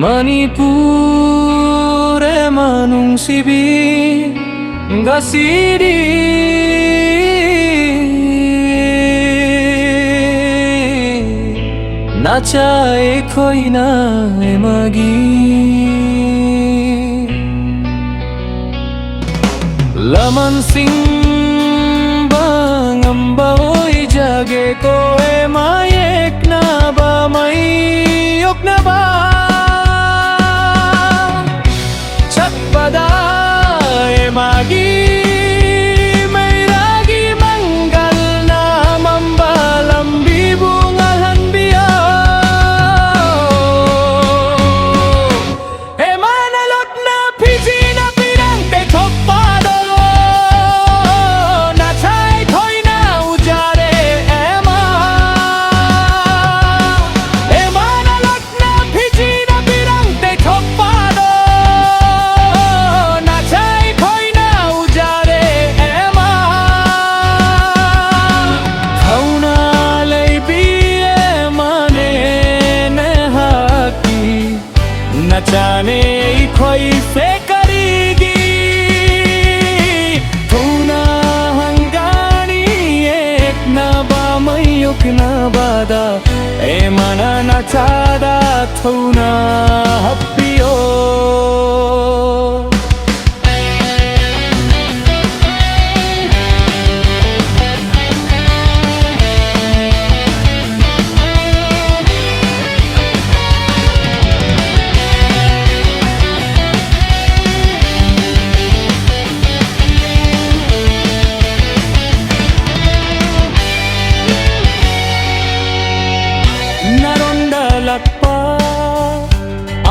Manipure manung sibi gasiri nachae khoina emagi laman sing bangamba oi jage ko emayek na ba mayok na ba chakpada emagi जाने खोई से करेगी थोना हंगानी एक ना बामयुक ना बादा ए मना ना चादा थोना हप्पियो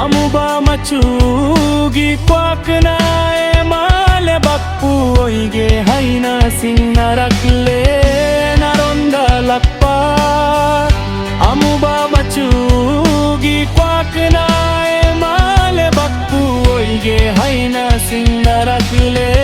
amuba machugi kwakna emale bakpu oige haina singnarakle naronda lappa amuba machugi kwakna emale bakpu oige haina singnarakle